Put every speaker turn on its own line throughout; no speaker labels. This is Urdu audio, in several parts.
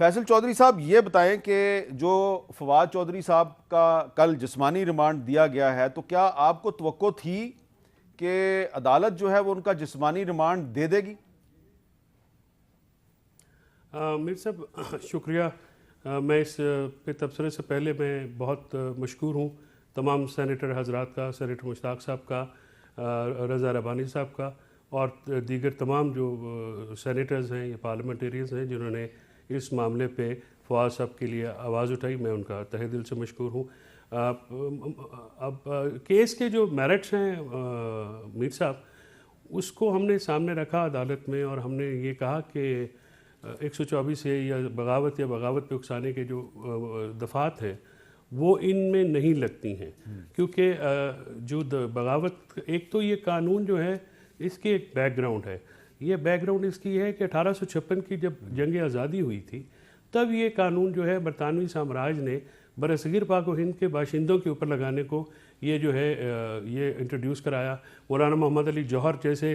فیصل چودھری صاحب یہ بتائیں کہ جو فواد چودھری صاحب کا کل جسمانی ریمانڈ دیا گیا ہے تو کیا آپ کو توقع تھی کہ عدالت جو ہے وہ ان کا جسمانی ریمانڈ دے دے گی؟
میر صاحب شکریہ. میں اس پہ تبصرے سے پہلے میں بہت مشکور ہوں تمام سینیٹر حضرات کا، سینیٹر مشتاق صاحب کا، رضا ربانی صاحب کا اور دیگر تمام جو سینیٹرز ہیں یا پارلیمنٹیرینز ہیں جنہوں نے اس معاملے پہ فواد صاحب کے لیے آواز اٹھائی. میں ان کا تہہ دل سے مشکور ہوں. اب کیس کے جو میرٹس ہیں میر صاحب، اس کو ہم نے سامنے رکھا عدالت میں اور ہم نے یہ کہا کہ 124 یا بغاوت پہ اکسانے کے جو دفعات ہیں وہ ان میں نہیں لگتی ہیں، کیونکہ جو بغاوت، ایک تو یہ قانون جو ہے اس کی ایک بیک گراؤنڈ ہے. یہ بیک گراؤنڈ اس کی ہے کہ 1856 کی جب جنگ آزادی ہوئی تھی تب یہ قانون جو ہے برطانوی سامراج نے برصغیر پاک و ہند کے باشندوں کے اوپر لگانے کو یہ جو ہے یہ انٹروڈیوس کرایا. مولانا محمد علی جوہر جیسے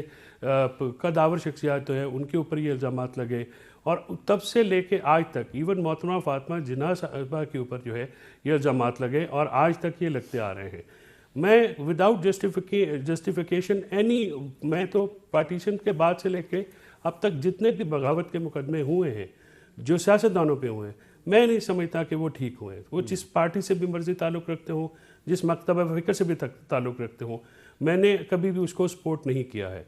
قدآور شخصیات جو ہے ان کے اوپر یہ الزامات لگے اور تب سے لے کے آج تک ایون محترمہ فاطمہ جناح صاحبہ کے اوپر جو ہے یہ الزامات لگے اور آج تک یہ لگتے آ رہے ہیں. میں وداؤٹ جسٹیفیکیشن میں تو پارٹیشن کے بعد سے لے کے اب تک جتنے بھی بغاوت کے مقدمے ہوئے ہیں جو سیاستدانوں پہ ہوئے ہیں، میں نہیں سمجھتا کہ وہ ٹھیک ہوئے. وہ جس پارٹی سے بھی مرضی تعلق رکھتے ہوں، جس مکتبہ فکر سے بھی تعلق رکھتے ہوں، میں نے کبھی بھی اس کو سپورٹ نہیں کیا ہے.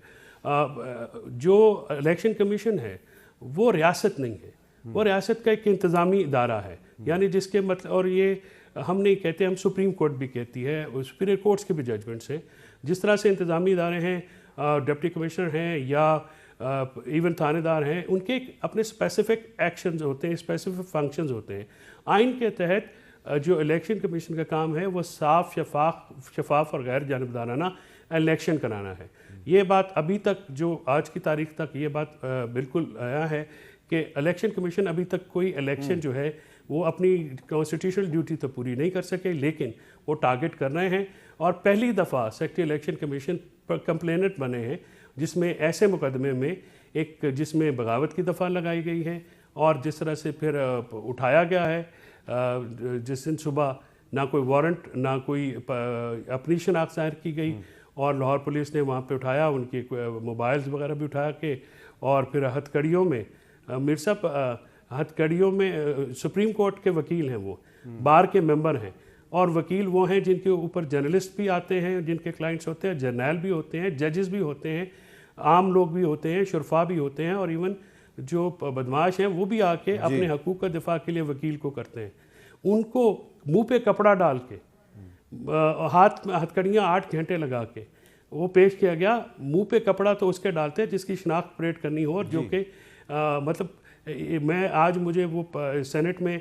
جو الیکشن کمیشن ہے وہ ریاست نہیں ہے، وہ ریاست کا ایک انتظامی ادارہ ہے، یعنی جس کے مطلب، اور یہ ہم نہیں کہتے، ہم سپریم کورٹ بھی کہتی ہے، سپیریئر کورٹس کے بھی ججمنٹس ہیں. جس طرح سے انتظامی ادارے ہیں، ڈپٹی کمشنر ہیں یا ایون تھانے دار ہیں، ان کے اپنے اسپیسیفک ایکشنز ہوتے ہیں، اسپیسیفک فنکشنز ہوتے ہیں. آئین کے تحت جو الیکشن کمیشن کا کام ہے وہ صاف شفاف اور غیر جانبدارانہ الیکشن کرانا ہے. یہ بات ابھی تک، جو آج کی تاریخ تک یہ بات بالکل آیا ہے کہ الیکشن کمیشن ابھی تک کوئی الیکشن جو ہے وہ اپنی کانسٹیٹیوشنل ڈیوٹی تو پوری نہیں کر سکے، لیکن وہ ٹارگٹ کر رہے ہیں. اور پہلی دفعہ سیکرٹری الیکشن کمیشن پر کمپلیننٹ بنے ہیں جس میں ایسے مقدمے میں ایک جس میں بغاوت کی دفعہ لگائی گئی ہے اور جس طرح سے پھر اٹھایا گیا ہے. جس دن صبح نہ کوئی وارنٹ نہ کوئی اپنی شناخت ظاہر کی گئی اور لاہور پولیس نے وہاں پہ اٹھایا، ان کے موبائلز وغیرہ بھی اٹھا کے، اور پھر ہتھ کڑیوں میں میر صاحب ہتھ کڑیوں میں سپریم کورٹ کے وکیل ہیں، وہ بار کے ممبر ہیں، اور وکیل وہ ہیں جن کے اوپر جرنلسٹ بھی آتے ہیں، جن کے کلائنٹس ہوتے ہیں، جرنیل بھی ہوتے ہیں، ججز بھی ہوتے ہیں، عام لوگ بھی ہوتے ہیں، شرفا بھی ہوتے ہیں، اور ایون جو بدماش ہیں وہ بھی آ کے اپنے حقوق کا دفاع کے لیے وکیل کو کرتے ہیں. ان کو منہ پہ کپڑا ڈال کے، ہتھ کڑیاں 8 گھنٹے لگا کے وہ پیش کیا گیا. منہ پہ کپڑا تو اس کے ڈالتے ہیں جس کی شناخت پریڈ کرنی ہو، اور جو کہ مطلب میں آج مجھے وہ سینٹ میں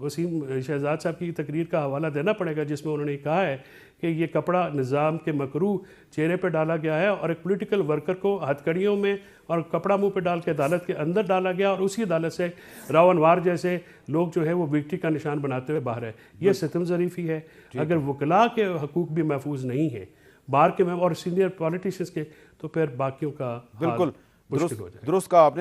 وسیم شہزاد صاحب کی تقریر کا حوالہ دینا پڑے گا جس میں انہوں نے کہا ہے کہ یہ کپڑا نظام کے مکروہ چہرے پہ ڈالا گیا ہے اور ایک پولیٹیکل ورکر کو ہتھ کڑیوں میں اور کپڑا منہ پہ ڈال کے عدالت کے اندر ڈالا گیا، اور اسی عدالت سے راو انوار جیسے لوگ جو ہے وہ وکٹری کا نشان بناتے ہوئے باہر ہے. یہ ستم ظریفی ہے. اگر وکلاء کے حقوق بھی محفوظ نہیں ہیں بار کے اور سینئر پالیٹیشنز کے، تو پھر باقیوں کا
بالکل
مشکل ہو جائے.
درست کہا آپ نے.